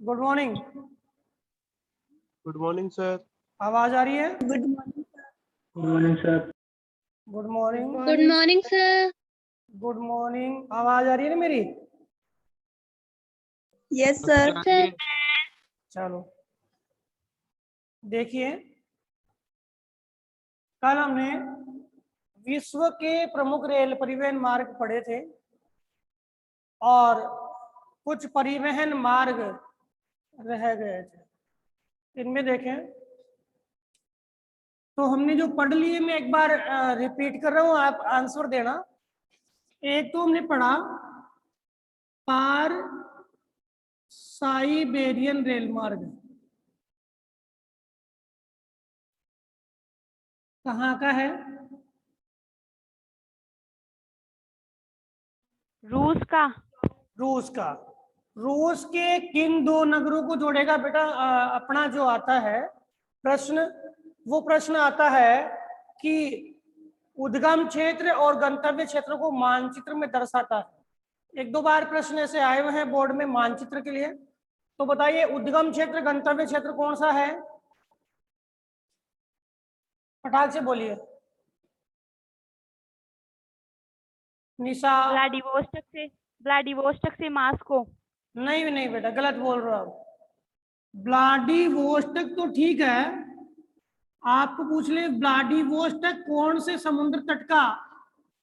Good morning. Good morning sir. आवाज आ रही है? Good morning sir. Good morning sir. Good morning. Good morning sir. Good morning. आवाज आ रही है ना मेरी? Yes sir. चलो देखिए, कल हमने विश्व के प्रमुख रेल परिवहन मार्ग पढ़े थे और कुछ परिवहन मार्ग रह गए थे। इनमें देखें तो हमने जो पढ़ लिए, मैं एक बार रिपीट कर रहा हूं, आप आंसर देना। एक तो हमने पढ़ा पार साइबेरियन रेल मार्ग, कहाँ का है? रूस का। रूस का। रूस के किन दो नगरों को जोड़ेगा बेटा? अपना जो आता है प्रश्न, वो प्रश्न आता है कि उद्गम क्षेत्र और गंतव्य क्षेत्र को मानचित्र में दर्शाता है। एक दो बार प्रश्न ऐसे आए हुए हैं बोर्ड में मानचित्र के लिए। तो बताइए उद्गम क्षेत्र गंतव्य क्षेत्र कौन सा है? फटाक से बोलिए। निशा। व्लादिवोस्टक से मास्को। नहीं नहीं बेटा, गलत बोल रहे हो आप। व्लादिवोस्टक तो ठीक है, आपको पूछ ले व्लादिवोस्टक कौन से समुद्र तट का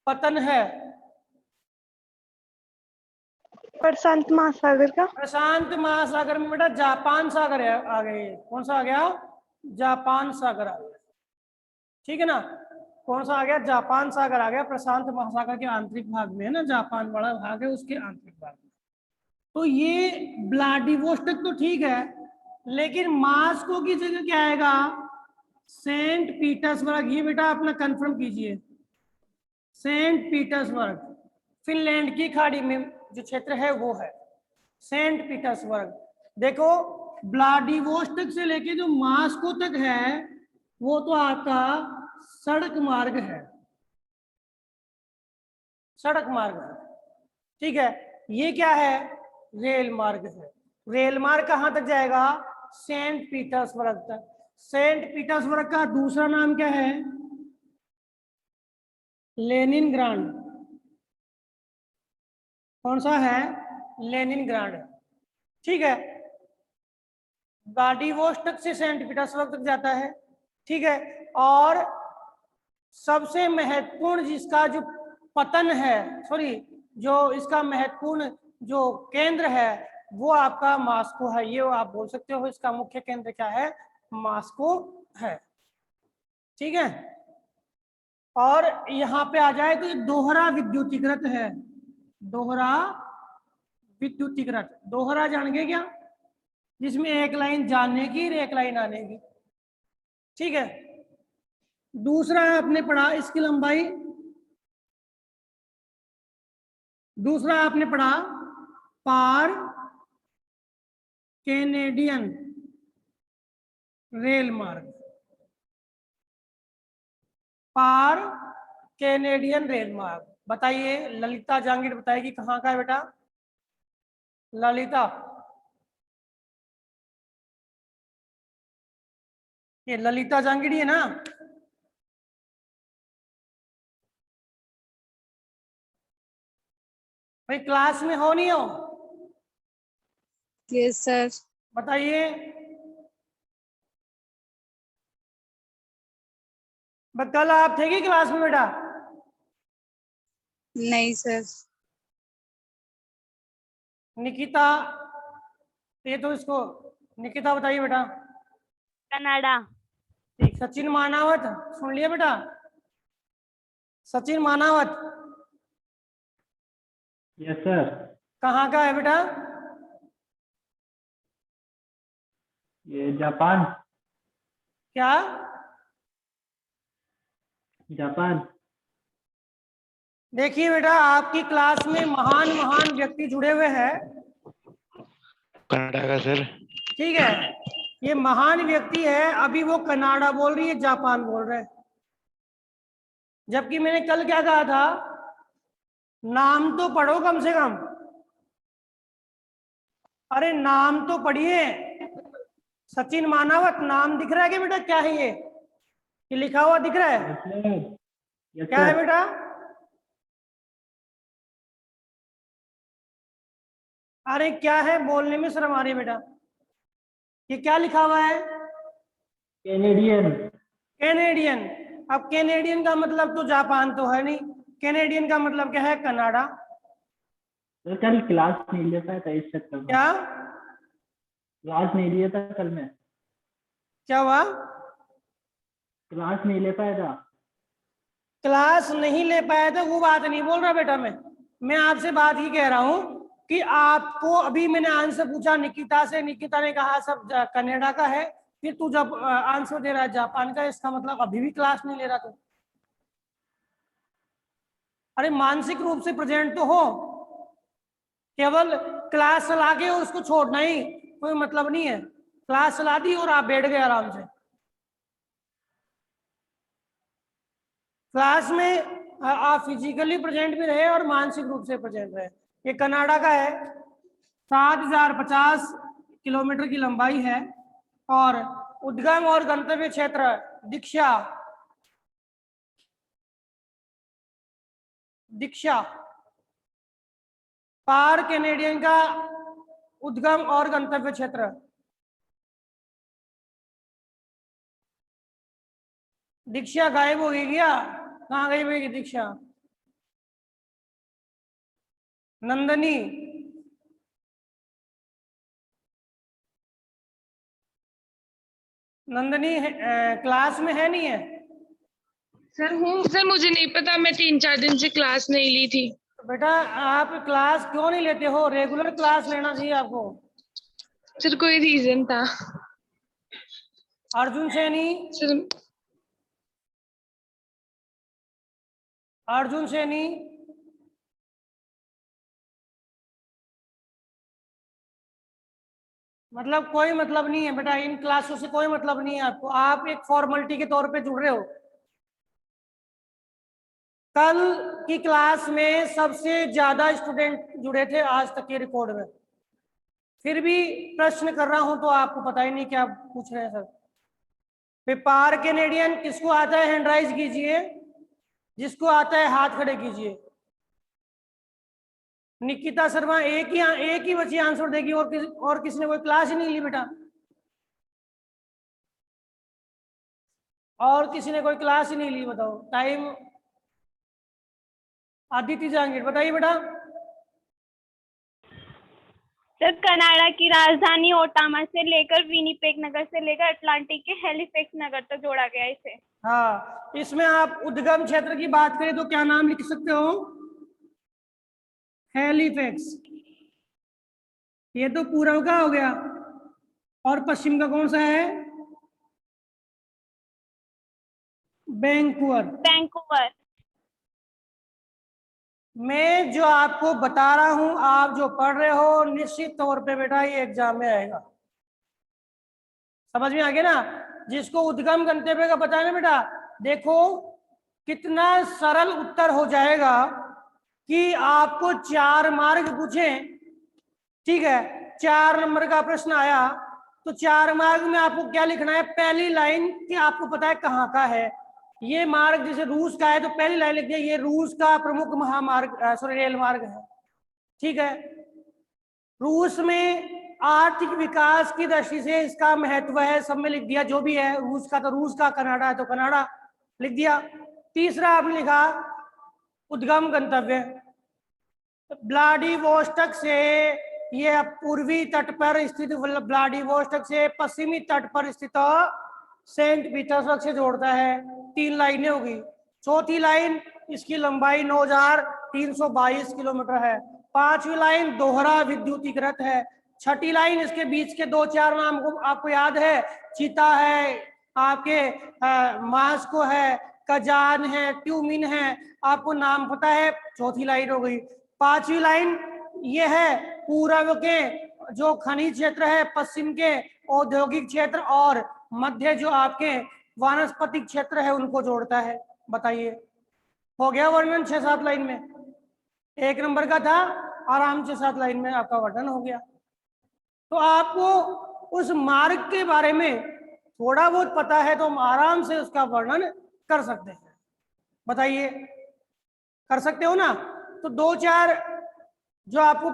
पतन है? प्रशांत महासागर का। प्रशांत महासागर में बेटा जापान सागर है, आ गए। कौन सा आ गया? जापान सागर आ गया। ठीक है ना? कौन सा आ गया? जापान सागर आ गया। प्रशांत महासागर के आंतरिक भाग में है ना, जापान बड़ा भाग है उसके आंतरिक भाग में। तो ये व्लादिवोस्टक तो ठीक है, लेकिन मास्को की जगह क्या आएगा? Saint Petersburg. ये बेटा अपना कंफर्म कीजिए। सेंट पीटर्सबर्ग फिनलैंड की खाड़ी में जो क्षेत्र है वो है सेंट पीटर्सबर्ग। देखो व्लादिवोस्टक से लेके जो मास्को तक है वो तो आपका सड़क मार्ग है, सड़क मार्ग है। ठीक है, ये क्या है? रेल मार्ग है। रेल मार्ग कहां तक जाएगा? सेंट पीटर्सबर्ग तक। सेंट पीटर्सबर्ग का दूसरा नाम क्या है? लेनिनग्राड। कौन सा है? लेनिनग्राड। ठीक है, व्लादिवोस्टक से सेंट पीटर्सबर्ग तक जाता है। ठीक है, और सबसे महत्वपूर्ण जिसका जो पतन है, सॉरी, जो इसका महत्वपूर्ण जो केंद्र है वो आपका मास्को है। ये आप बोल सकते हो इसका मुख्य केंद्र क्या है? मास्को है। ठीक है, और यहाँ पे आ जाए तो ये दोहरा विद्युतीकृत है। दोहरा विद्युतीकृत। दोहरा जान गए क्या? जिसमें एक लाइन जाने की और एक लाइन आने की। ठीक है, दूसरा आपने पढ़ा इसकी लंबाई। दूसरा आपने पढ़ा पार कैनेडियन रेल मार्ग। पार कैनेडियन रेल मार्ग। बताइए, ललिता जांगिड़ बताएगी कहाँ का है बेटा? ललिता, ये ललिता जांगिड़ी है ना? भाई क्लास में हो नहीं हो? Yes sir. बताइए। कल आप थे कि क्लास में बेटा? नहीं सर। निकिता, ये तो इसको निकिता बताइए बेटा। कनाडा। ठीक। सचिन मानावत सुन लिया बेटा? Sachin Manawat yes sir. कहाँ का है बेटा? ये जापान। क्या? जापान। देखिए बेटा, आपकी क्लास में महान महान व्यक्ति जुड़े हुए हैं। कनाडा का सर। ठीक है, ये महान व्यक्ति है, अभी वो कनाडा बोल रही है, जापान बोल रहे हैं। जबकि मैंने कल क्या कहा था? नाम तो पढ़ो कम से कम। अरे नाम तो पढ़िए, सचिन मानावत नाम दिख रहा है क्या बेटा? क्या है ये लिखा हुआ दिख रहा है? Yes, sir. Yes, क्या है sir. बेटा? अरे क्या है, बोलने में शर्म आ रही है बेटा। ये क्या लिखा हुआ है? Canadian. कैनेडियन। अब कैनेडियन का मतलब तो जापान तो है नहीं, कैनेडियन का मतलब क्या है? कनाडा। तो कल क्लास नहीं लिया था इस चक्कर में। क्या क्लास नहीं लिया था कल मैं। क्या हुआ? क्लास नहीं ले पाया था। क्लास नहीं ले पाया था वो बात नहीं बोल रहा बेटा। मैं आपसे बात ही कह रहा हूं कि आपको अभी मैंने आंसर पूछा निकिता से, निकिता ने कहा सब कनाडा का है, फिर तू जब आंसर दे रहा है जापान का, इसका मतलब अभी भी क्लास नहीं ले रहा तू। अरे मानसिक रूप से प्रेजेंट तो हो, केवल क्लास चला के और उसको छोड़ना ही कोई मतलब नहीं है। क्लास चला दी और आप बैठ गए आराम से। क्लास में आप फिजिकली प्रेजेंट भी रहे और मानसिक रूप से प्रेजेंट रहे। ये कनाडा का है, 7050 किलोमीटर की लंबाई है और उद्गम और गंतव्य क्षेत्र दीक्षा दीक्षा पार कैनेडियन का उद्गम और गंतव्य क्षेत्र। दीक्षा गायब हो गई क्या? कहाँ गई भाई दीक्षा? नंदनी नंदनी क्लास में है नहीं है? सर हूँ सर, मुझे नहीं पता, मैं 3-4 दिन से क्लास नहीं ली थी। तो बेटा आप क्लास क्यों नहीं लेते हो? रेगुलर क्लास लेना चाहिए आपको। सर कोई रीजन था अर्जुन सैनी, सर? अर्जुन सैनी मतलब कोई मतलब नहीं है बेटा, इन क्लासों से कोई मतलब नहीं है आपको। आप एक फॉर्मेलिटी के तौर पे जुड़ रहे हो। कल की क्लास में सबसे ज्यादा स्टूडेंट जुड़े थे आज तक के रिकॉर्ड में, फिर भी प्रश्न कर रहा हूं तो आपको पता ही नहीं क्या पूछ रहे हैं सर। व्यापार कैनेडियन किसको आता है हैंड राइज कीजिए, जिसको आता है हाथ खड़े कीजिए। निकिता शर्मा एक ही बच्ची आंसर देगी और किसी ने कोई क्लास ही नहीं ली बेटा, और किसी ने कोई क्लास ही नहीं ली। बताओ टाइम। आदित्य जहांगीर बताइए बेटा। सर कनाडा की राजधानी ओटावा से लेकर विनिपेग नगर से लेकर अटलांटिक के हैलिफैक्स नगर तक जोड़ा गया इसे। हाँ, इसमें आप उद्गम क्षेत्र की बात करें तो क्या नाम लिख सकते हो? हैलिफैक्स। ये तो पूर्व का हो गया, और पश्चिम का कौन सा है? वैंकूवर। वैंकूवर। मैं जो आपको बता रहा हूं, आप जो पढ़ रहे हो, निश्चित तौर पे बेटा ये एग्जाम में आएगा। समझ में आ गया ना? जिसको उद्गम गंतव्य का पता है ना बेटा, देखो कितना सरल उत्तर हो जाएगा कि आपको 4 मार्क पूछे, ठीक है, 4 नंबर का प्रश्न आया तो 4 मार्क में आपको क्या लिखना है? पहली लाइन कि आपको पता है कहाँ का है ये मार्ग। जैसे रूस का है तो पहली लाइन लिख दिया, ये रूस का प्रमुख महामार्ग रेल मार्ग है, ठीक है। रूस में आर्थिक विकास की दृष्टि से इसका महत्व है, सब में लिख दिया। जो भी है रूस का तो रूस का, कनाडा है तो कनाडा लिख दिया। तीसरा आपने लिखा उद्गम गंतव्य, व्लादिवोस्टोक से ये पूर्वी तट पर स्थित, व्लादिवोस्टोक से पश्चिमी तट पर स्थित सेंट पीटर्सबर्ग से जोड़ता है। 3 लाइनें होगी। चौथी लाइन इसकी लंबाई 9322 किलोमीटर है। 5वीं लाइन दोहरा विद्युतीकृत है। 6ठी लाइन इसके बीच के 2-4 नाम को आपको याद है, चीता है, आपके मास्को है, कजान है, ट्यूमिन है, आपको नाम पता है। 4थी लाइन हो गई। 5वीं लाइन ये है पूर्व के जो खनिज क्षेत्र है, पश्चिम के औद्योगिक क्षेत्र और मध्य जो आपके वानस्पतिक क्षेत्र है उनको जोड़ता है। बताइए हो गया वर्णन 6-7 लाइन में? 1 नंबर का था, आराम से 7 लाइन में आपका वर्णन हो गया। तो आपको उस मार्ग के बारे में थोड़ा बहुत पता है तो हम आराम से उसका वर्णन कर सकते हैं। बताइए, कर सकते हो ना? तो दो चार जो आपको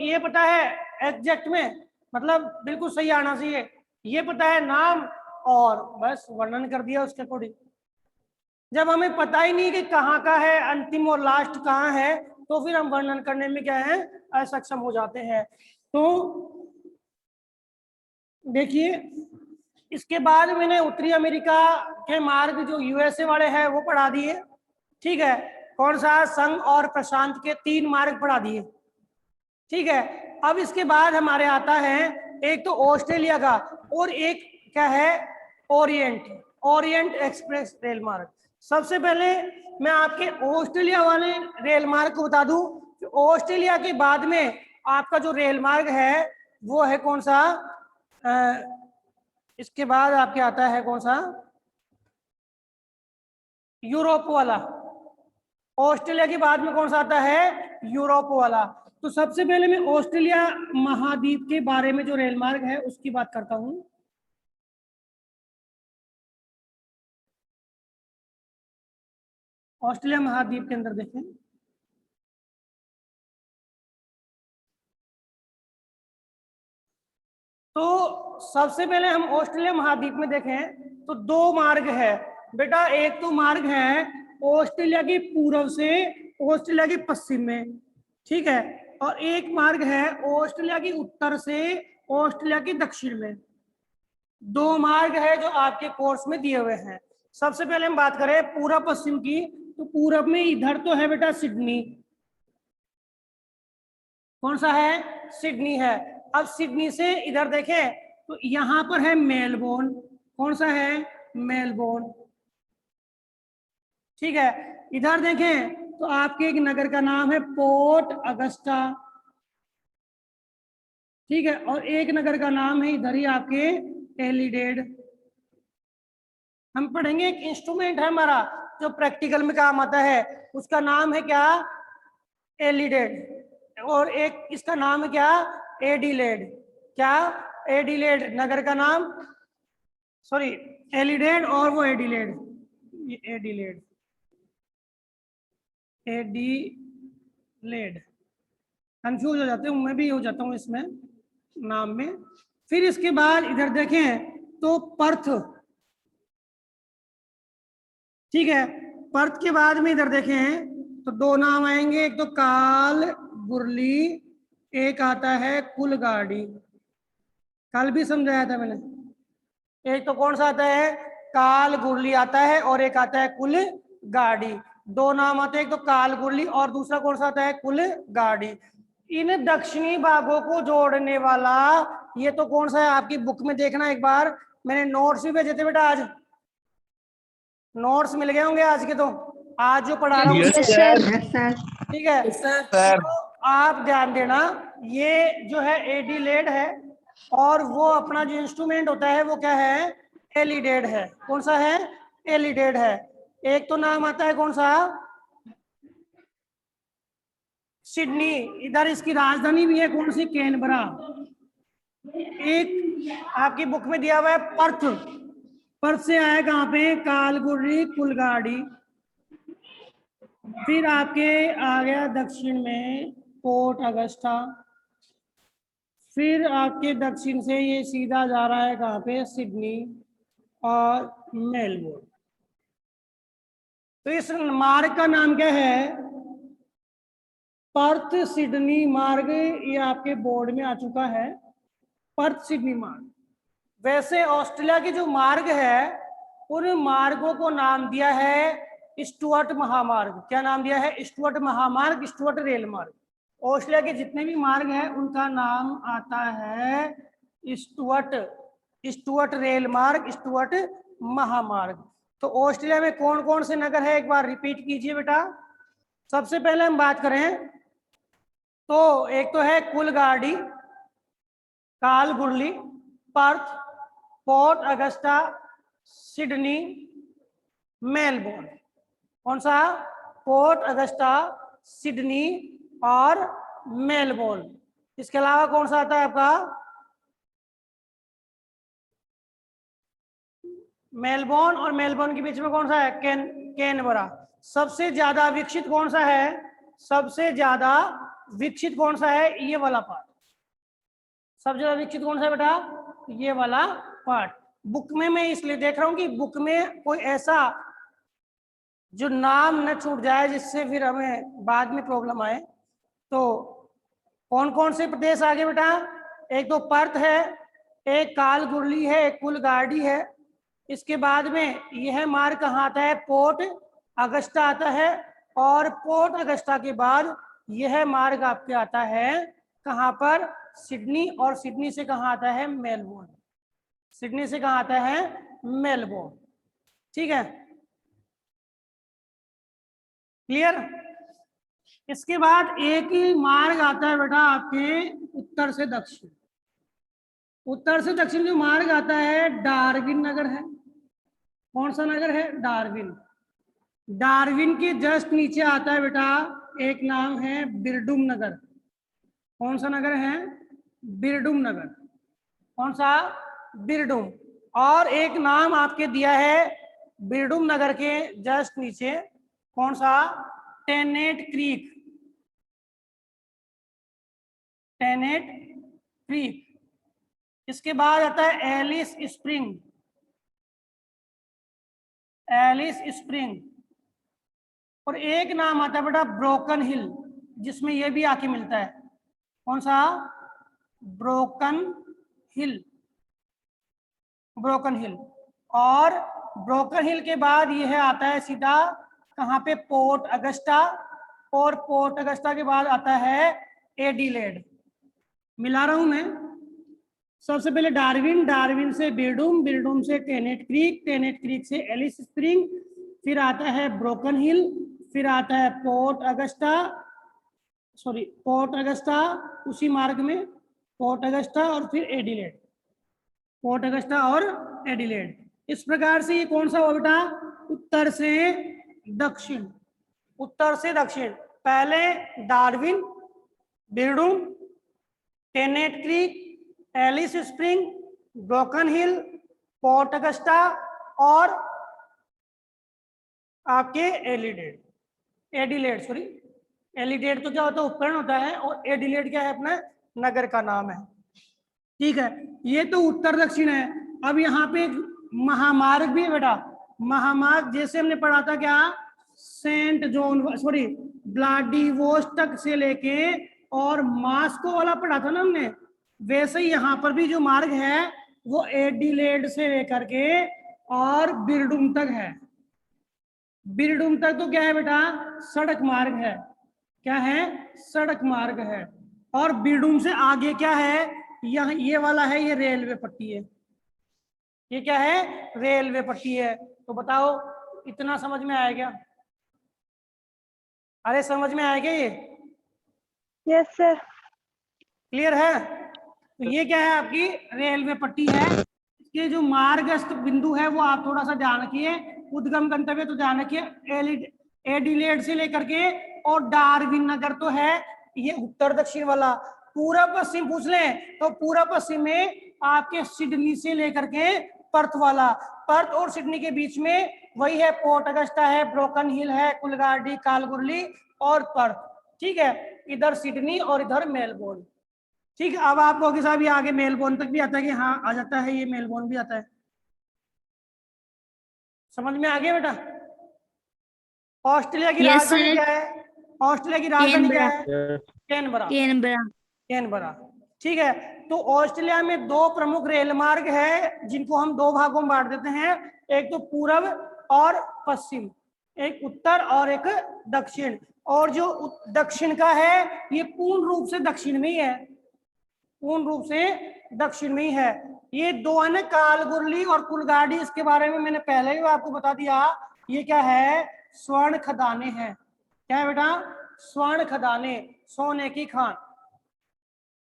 ये पता है एग्जैक्ट में, मतलब बिल्कुल सही आना चाहिए, ये पता है नाम और बस वर्णन कर दिया उसके अकॉर्डिंग। जब हमें पता ही नहीं कि कहाँ का है अंतिम और लास्ट कहाँ है, तो फिर हम वर्णन करने में क्या है, असक्षम हो जाते हैं। तो देखिए, इसके बाद मैंने उत्तरी अमेरिका के मार्ग जो यूएसए वाले हैं वो पढ़ा दिए। ठीक है, कौन सा? संघ और प्रशांत के 3 मार्ग पढ़ा दिए। ठीक है, अब इसके बाद हमारे आता है एक तो ऑस्ट्रेलिया का और एक क्या है, ओरिएंट एक्सप्रेस रेल मार्ग। सबसे पहले मैं आपके ऑस्ट्रेलिया वाले रेल मार्ग को बता दूं कि ऑस्ट्रेलिया के बाद में आपका जो रेल मार्ग है वो है कौन सा? इसके बाद आपके आता है कौन सा? यूरोप वाला। ऑस्ट्रेलिया के बाद में कौन सा आता है? यूरोप वाला। तो सबसे पहले मैं ऑस्ट्रेलिया महाद्वीप के बारे में जो रेल मार्ग है उसकी बात करता हूं। ऑस्ट्रेलिया महाद्वीप के अंदर देखें, तो सबसे पहले हम ऑस्ट्रेलिया महाद्वीप में देखें तो 2 मार्ग है बेटा। एक तो मार्ग है ऑस्ट्रेलिया के पूर्व से ऑस्ट्रेलिया के पश्चिम में, ठीक है, और एक मार्ग है ऑस्ट्रेलिया के उत्तर से ऑस्ट्रेलिया के दक्षिण में। 2 मार्ग है जो आपके कोर्स में दिए हुए हैं। सबसे पहले हम बात करें पूर्व पश्चिम की, तो पूरब में इधर तो है बेटा सिडनी। कौन सा है? सिडनी है। अब सिडनी से इधर देखें तो यहां पर है मेलबोर्न। कौन सा है? मेलबोर्न। ठीक है, इधर देखें तो आपके एक नगर का नाम है पोर्ट अगस्टा। ठीक है, और एक नगर का नाम है इधर ही आपके एलिडेड। हम पढ़ेंगे एक इंस्ट्रूमेंट है हमारा जो प्रैक्टिकल में काम आता है, उसका नाम है क्या? एलिडेड। और एक इसका नाम है क्या? एडिलेड। क्या? एडिलेड नगर का नाम, सॉरी एलिडेड और वो एडिलेड। एडिलेड, एडिलेड कंफ्यूज हो जाते हूँ, मैं भी हो जाता हूँ इसमें नाम में। फिर इसके बाद इधर देखें तो पर्थ। ठीक है, पर्थ के बाद में इधर देखें तो 2 नाम आएंगे, एक तो काल गुरली, एक आता है कुलगाड़ी। कल भी समझाया था मैंने। एक तो कौन सा आता है? काल गुरली आता है और एक आता है कुलगाड़ी। 2 नाम आते हैं, एक तो काल गुरली और दूसरा कौन सा आता है? कुलगाड़ी। इन दक्षिणी भागों को जोड़ने वाला ये तो कौन सा है? आपकी बुक में देखना एक बार, मैंने नोट्स भी भेजे थे बेटा। आज नोट्स मिल गए होंगे आज के, तो आज जो पढ़ा रहा हूँ। Yes, sir. ठीक है सर, तो आप ध्यान देना, ये जो है एडिलेड है और वो अपना जो इंस्ट्रूमेंट होता है वो क्या है? एलिडेड है। कौन सा है? एलिडेड है। एक तो नाम आता है कौन सा? सिडनी। इधर इसकी राजधानी भी है कौन सी? कैनबरा। एक आपकी बुक में दिया हुआ है पर्थ। पर्थ से आया कहाँ पे? कालगुर्री कुलगाड़ी। फिर आपके आ गया दक्षिण में पोर्ट अगस्टा। फिर आपके दक्षिण से ये सीधा जा रहा है कहाँ पे? सिडनी और मेलबोर्न। तो इस मार्ग का नाम क्या है? पर्थ सिडनी मार्ग। ये आपके बोर्ड में आ चुका है, पर्थ सिडनी मार्ग। वैसे ऑस्ट्रेलिया के जो मार्ग है उन मार्गों को नाम दिया है स्टुअर्ट महामार्ग। क्या नाम दिया है? स्टुअर्ट महामार्ग, स्टुअर्ट रेल मार्ग। ऑस्ट्रेलिया के जितने भी मार्ग हैं उनका नाम आता है स्टुअर्ट रेल मार्ग, स्टुअर्ट महामार्ग। तो ऑस्ट्रेलिया में कौन कौन से नगर है एक बार रिपीट कीजिए बेटा। सबसे पहले हम बात करें तो एक तो है Coolgardie, Kalgoorlie, Perth, Port Augusta, Sydney, Melbourne. कौन सा? पोर्ट अगस्टा, सिडनी और मेलबोर्न। इसके अलावा कौन सा आता है आपका? मेलबोर्न, और मेलबोर्न के बीच में कौन सा है? कैनबरा। सबसे ज्यादा विकसित कौन सा है? सबसे ज्यादा विकसित कौन सा है? ये वाला पार्ट। सबसे ज्यादा विकसित कौन सा है बेटा? ये वाला पार्ट। बुक में मैं इसलिए देख रहा हूं कि बुक में कोई ऐसा जो नाम न छूट जाए जिससे फिर हमें बाद में प्रॉब्लम आए। तो कौन कौन से प्रदेश आगे बेटा? एक तो पर्थ है, एक कालगुरली है, एक कुलगाड़ी है। इसके बाद में यह मार्ग कहाँ आता है? पोर्ट अगस्टा आता है। और पोर्ट अगस्टा के बाद यह मार्ग आपके आता है कहाँ पर? सिडनी। और सिडनी से कहाँ आता है? मेलबोर्न। सिडनी से कहाँ आता है? मेलबोर्न। ठीक है, क्लियर? इसके बाद एक ही मार्ग आता है बेटा आपके उत्तर से दक्षिण। उत्तर से दक्षिण जो मार्ग आता है डार्विन नगर है। कौन सा नगर है? डार्विन। डार्विन के जस्ट नीचे आता है बेटा एक नाम है बिरडूम नगर। कौन सा नगर है? बिरडूम नगर। कौन सा? बिरडूम। और एक नाम आपके दिया है बिरडूम नगर के जस्ट नीचे, कौन सा? Tenet creek. Tenet creek. इसके बाद आता है एलिस स्प्रिंग। Alice spring. और एक नाम आता है बेटा ब्रोकन हिल, जिसमें यह भी आके मिलता है। कौन सा? ब्रोकन हिल। ब्रोकन हिल। और ब्रोकन हिल के बाद यह आता है सीधा कहाँ पे? Port Augusta. और पोर्ट अगस्टा के बाद आता है एडिलेड। मिला रहा हूं मैं। सबसे पहले डार्विन, डार्विन से बिरडूम, बिरडूम से टेनेट क्रीक, टेनेट क्रीक से एलिस स्प्रिंग, फिर आता है ब्रोकन हिल, फिर आता है port Agusta, sorry port Agusta, उसी मार्ग में पोर्ट अगस्टा, और फिर एडिलेड। पोर्ट अगस्टा और एडिलेड। इस प्रकार से ये कौन सा हुआ बेटा? उत्तर से दक्षिण। उत्तर से दक्षिण। पहले Darwin, Birdum, Tennant Creek, Alice Spring, Broken Hill, Port Augusta और आपके एडिलेड। एडिलेड सॉरी, एडिलेड तो क्या होता है? उपकरण होता है, और एडिलेड क्या है? अपना नगर का नाम है। ठीक है, ये तो उत्तर दक्षिण है। अब यहाँ पे एक महामार्ग भी है बेटा। महामार्ग जैसे हमने पढ़ा था क्या? सेंट जॉन, सॉरी व्लादिवोस्टोक से लेके और मास्को वाला पढ़ा था ना हमने, वैसे ही यहाँ पर भी जो मार्ग है वो एडिलेड से लेकर के और बिरडूम तक है। बिरडूम तक तो क्या है बेटा? सड़क मार्ग है। क्या है? सड़क मार्ग है। और बिरडूम से आगे क्या है? यहाँ ये वाला है, ये रेलवे पट्टी है। ये क्या है? रेलवे पट्टी है। तो बताओ इतना समझ में आया क्या? अरे समझ में आया क्या ये? Yes sir. क्लियर है? तो ये क्या है? आपकी रेलवे पट्टी है। इसके जो मार्गस्थ बिंदु है वो आप थोड़ा सा ध्यान रखिए। उद्गम गंतव्य तो ध्यान रखिए, एडिलेड से लेकर के और डार्विन नगर तो है ये उत्तर दक्षिण वाला। पूर्व पश्चिम पूछ लें तो पूर्व पश्चिम में आपके सिडनी से लेकर के पर्थ वाला। पर्थ और सिडनी के बीच में वही है, पोर्ट अगस्टा है, ब्रोकन हिल है, कुलगाड़ी, कालगुरली और पर्थ। ठीक है, इधर सिडनी और इधर मेलबोर्न। ठीक है, अब आपको कि साहब ये आगे मेलबोर्न तक भी आता है कि हाँ आ जाता है, ये मेलबोर्न भी आता है। समझ में आ गया बेटा? ऑस्ट्रेलिया की राजधानी क्या है? ऑस्ट्रेलिया की राजधानी क्या है? कैनबरा। कैनबरा। कैनबरा। ठीक है, तो ऑस्ट्रेलिया में दो प्रमुख रेल मार्ग है जिनको हम दो भागों में बांट देते हैं, एक तो पूर्व और पश्चिम, एक उत्तर और एक दक्षिण। और जो दक्षिण का है ये पूर्ण रूप से दक्षिण में ही है, पूर्ण रूप से दक्षिण में ही है। ये दो है ना, कालगुरली और कुलगाड़ी, इसके बारे में मैंने पहले भी आपको बता दिया। ये क्या है? स्वर्ण खदाने हैं। क्या है बेटा? स्वर्ण खदाने, सोने की खान।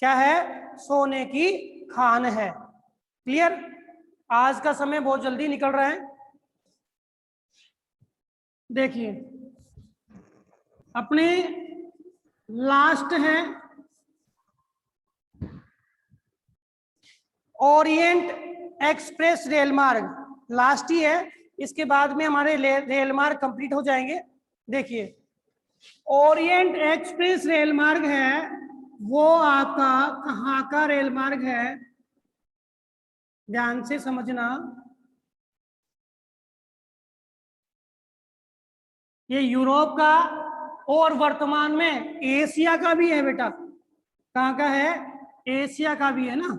क्या है? सोने की खान है। क्लियर? आज का समय बहुत जल्दी निकल रहा है। देखिए अपने लास्ट है ओरिएंट एक्सप्रेस रेल मार्ग लास्ट ही है, इसके बाद में हमारे रेल मार्ग कंप्लीट हो जाएंगे। देखिए ओरिएंट एक्सप्रेस रेल मार्ग है, वो आपका कहाँ का रेल मार्ग है, ध्यान से समझना। ये यूरोप का और वर्तमान में एशिया का भी है बेटा। कहाँ का है? एशिया का भी है ना,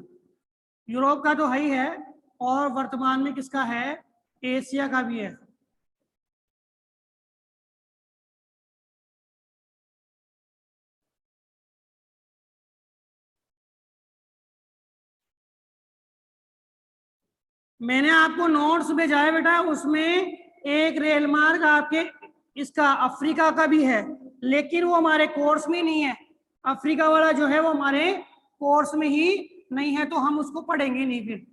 यूरोप का तो है ही है, और वर्तमान में किसका है? एशिया का भी है। मैंने आपको नोट्स भेजा है बेटा, उसमें एक रेल मार्ग आपके इसका अफ्रीका का भी है, लेकिन वो हमारे कोर्स में नहीं है। अफ्रीका वाला जो है वो हमारे कोर्स में ही नहीं है, तो हम उसको पढ़ेंगे नहीं फिर,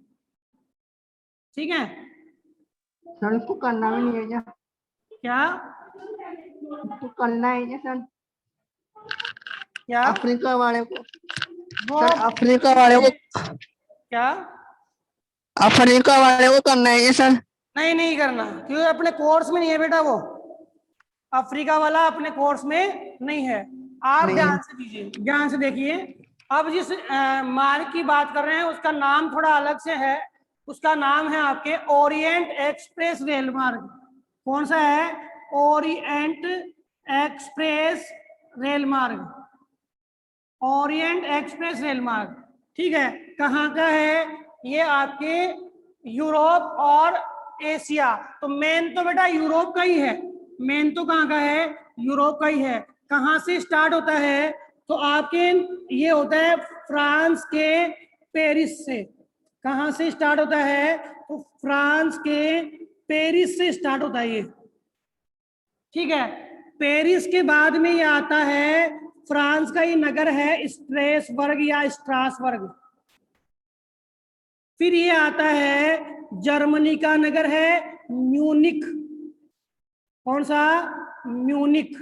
ठीक है? सर उसको करना भी नहीं है क्या? क्या उसको करना है क्या सर? क्या अफ्रीका वाले को, वो सर अफ्रीका वाले को, क्या अफ्रीका वाले को करना है क्या सर? नहीं नहीं करना, क्योंकि अपने कोर्स में नहीं है बेटा, वो अफ्रीका वाला अपने कोर्स में नहीं है। आप नहीं। ध्यान से दीजिए, ध्यान से देखिए। अब जिस मार्ग की बात कर रहे हैं उसका नाम थोड़ा अलग से है, उसका नाम है आपके ओरिएंट एक्सप्रेस रेल मार्ग। कौन सा है? ओरिएंट एक्सप्रेस रेल मार्ग, ओरिएंट एक्सप्रेस रेल मार्ग, ठीक है। कहाँ का है ये? आपके यूरोप और एशिया। तो मेन तो बेटा यूरोप का ही है, मेन तो कहाँ का है? यूरोप का ही है। कहाँ से स्टार्ट होता है? तो आपके ये होता है फ्रांस के पेरिस से। कहाँ से स्टार्ट होता है? तो फ्रांस के पेरिस से स्टार्ट होता है ये, ठीक है। पेरिस के बाद में ये आता है, फ्रांस का ये नगर है स्ट्रेसबर्ग या स्ट्रासबर्ग। फिर ये आता है जर्मनी का नगर है म्यूनिख। कौन सा? म्यूनिख,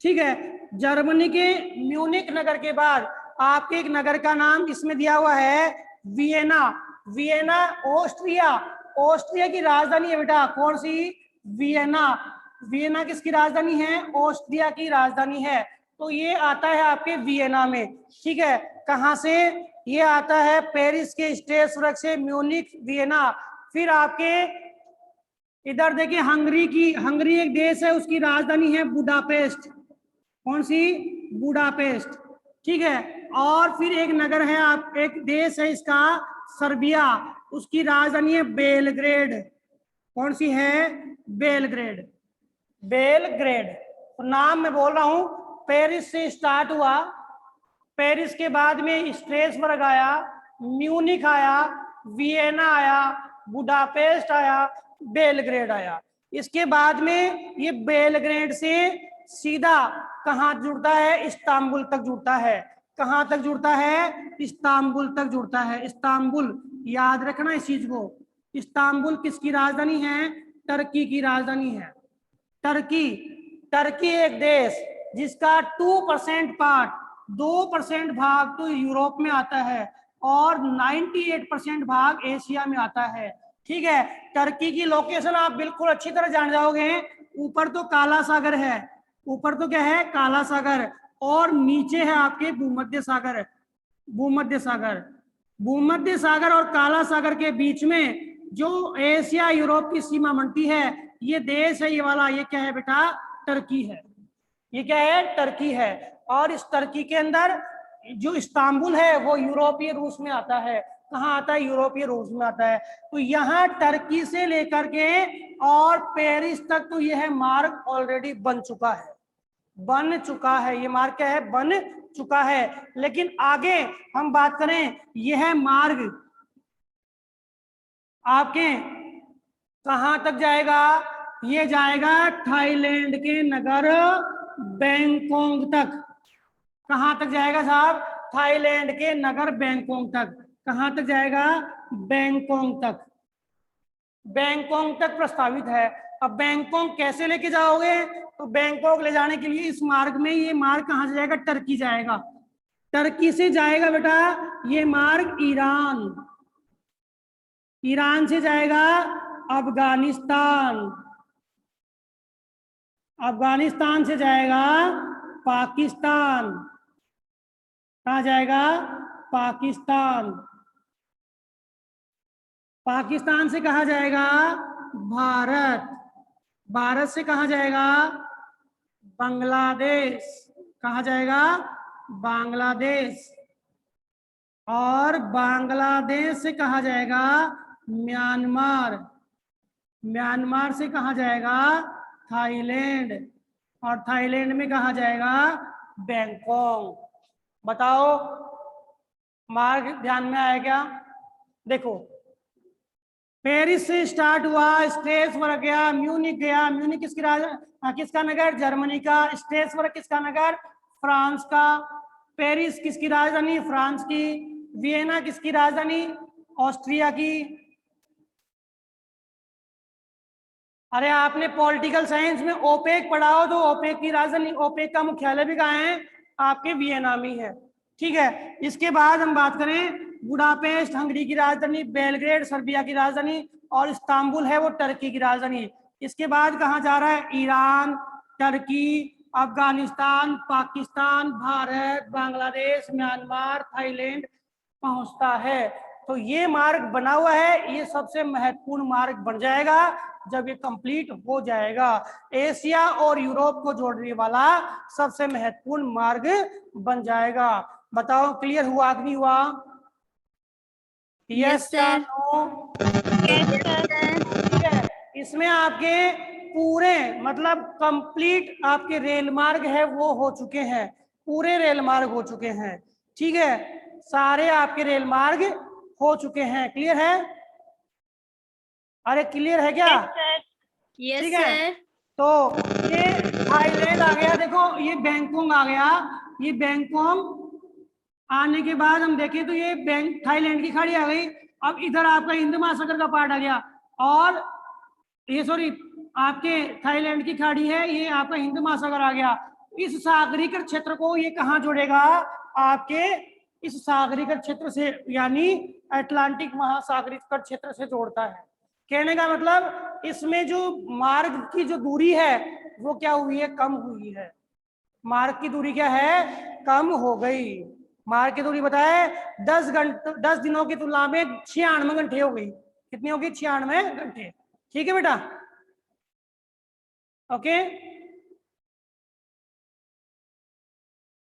ठीक है। जर्मनी के म्यूनिख नगर के बाद आपके एक नगर का नाम इसमें दिया हुआ है वियना। वियना ऑस्ट्रिया, ऑस्ट्रिया की राजधानी है बेटा। कौन सी? वियना। वियना किसकी राजधानी है? ऑस्ट्रिया की राजधानी है। तो ये आता है आपके वियना में, ठीक है। कहाँ से? ये आता है पेरिस के स्ट्रेसबर्ग से, म्यूनिख, वियना। फिर आपके इधर देखिए हंगरी की, हंगरी एक देश है, उसकी राजधानी है बुडापेस्ट। कौन सी? बुडापेस्ट, ठीक है। और फिर एक नगर है, आप एक देश है इसका सर्बिया, उसकी राजधानी है बेलग्रेड। कौन सी है? Belgrade, Belgrade. तो नाम मैं बोल रहा हूं, पेरिस से स्टार्ट हुआ, पेरिस के बाद में स्ट्रेसबर्ग आया, म्यूनिख आया, वियना आया, बुडापेस्ट आया, बेलग्रेड आया। इसके बाद में ये बेलग्रेड से सीधा कहाँ जुड़ता है? इस्तांबुल तक जुड़ता है। कहाँ तक जुड़ता है? इस्तांबुल तक जुड़ता है। इस्तांबुल, याद रखना इस चीज को। इस्तांबुल किसकी राजधानी है? टर्की की राजधानी है। टर्की, टर्की एक देश जिसका 2% पार्ट, 2% भाग तो यूरोप में आता है और 98% भाग एशिया में आता है, ठीक है। टर्की की लोकेशन आप बिल्कुल अच्छी तरह जान जाओगे। ऊपर तो काला सागर है, ऊपर तो क्या है? काला सागर, और नीचे है आपके भूमध्य सागर। भूमध्य सागर, भूमध्य सागर और काला सागर के बीच में जो एशिया यूरोप की सीमा बनती है, ये देश है ये वाला, ये क्या है बेटा? टर्की है। ये क्या है? टर्की है। और इस टर्की के अंदर जो इस्तांबुल है वो यूरोपीय रूस में आता है। कहाँ आता है? यूरोपीय रूस में आता है। तो यहाँ टर्की से लेकर के और पेरिस तक तो यह मार्ग ऑलरेडी बन चुका है, बन चुका है। ये मार्ग क्या है? बन चुका है। लेकिन आगे हम बात करें, यह मार्ग आपके कहां तक जाएगा? ये जाएगा थाईलैंड के नगर बैंकॉक तक। कहां तक जाएगा साहब? थाईलैंड के नगर बैंकॉक तक। कहां तक जाएगा? बैंकॉक तक। बैंकॉक तक प्रस्तावित है। अब बैंकॉक कैसे लेके जाओगे? तो बैंकॉक ले जाने के लिए इस मार्ग में, ये मार्ग कहां से जाएगा? टर्की जाएगा। टर्की से जाएगा बेटा ये मार्ग ईरान, ईरान से जाएगा अफगानिस्तान, अफगानिस्तान से जाएगा पाकिस्तान, कहाँ जाएगा? पाकिस्तान। पाकिस्तान से कहाँ जाएगा? भारत, भारत से कहाँ जाएगा? बांग्लादेश, कहाँ जाएगा? बांग्लादेश। और बांग्लादेश से कहाँ जाएगा? म्यांमार, म्यांमार से कहाँ जाएगा? थाईलैंड, और थाईलैंड में कहाँ जाएगा? बैंकॉक। बताओ मार्ग ध्यान में आया क्या? देखो, पेरिस से स्टार्ट हुआ, स्ट्रेसबर्ग गया, म्यूनिक गया, म्यूनिक किसका नगर? जर्मनी का। स्ट्रेसबर्ग किसका नगर? फ्रांस का। पेरिस किसकी राजधानी? फ्रांस की। वियना किसकी राजधानी? ऑस्ट्रिया की। अरे आपने पॉलिटिकल साइंस में ओपेक पढ़ा हो, तो ओपेक की राजधानी, ओपेक का मुख्यालय भी कहाँ है? आपके वियना में है। ठीक है, इसके बाद हम बात करें, बुडापेस्ट हंगरी की राजधानी, बेलग्रेड सर्बिया की राजधानी, और इस्तांबुल है वो टर्की की राजधानी। इसके बाद कहाँ जा रहा है? Iran, Turkey, Afghanistan, Pakistan, Bharat, Bangladesh, Myanmar, Thailand पहुंचता है। तो ये मार्ग बना हुआ है, ये सबसे महत्वपूर्ण मार्ग बन जाएगा जब ये कंप्लीट हो जाएगा। एशिया और यूरोप को जोड़ने वाला सबसे महत्वपूर्ण मार्ग बन जाएगा। बताओ क्लियर हुआ कि नहीं हुआ? यस या नो? ठीक है, इसमें आपके पूरे मतलब कंप्लीट आपके रेल मार्ग है वो हो चुके हैं, पूरे रेल मार्ग हो चुके हैं। ठीक है, सारे आपके रेल मार्ग हो चुके हैं। क्लियर है? अरे क्लियर है क्या? यस ठीक है, सर। तो ये थाईलैंड आ गया, देखो ये बैंकॉक आ गया। ये बैंकॉक आने के बाद हम देखें तो ये थाईलैंड की खाड़ी आ गई। अब इधर आपका हिंद महासागर का पार्ट आ गया, और ये सॉरी आपके थाईलैंड की खाड़ी है, ये आपका हिंद महासागर आ गया। इस सागरीकृत क्षेत्र को ये कहाँ जोड़ेगा? आपके इस सागरीकृत क्षेत्र से, यानी अटलांटिक महासागरीकृत क्षेत्र से जोड़ता है। कहने का मतलब इसमें जो मार्ग की जो दूरी है वो क्या हुई है? कम हुई है। मार्ग की दूरी क्या है? कम हो गई। मार्ग की दूरी बताए 10 दिनों की तुलना में 96 घंटे हो गई। कितनी होगी? 96 घंटे। ठीक है बेटा, ओके।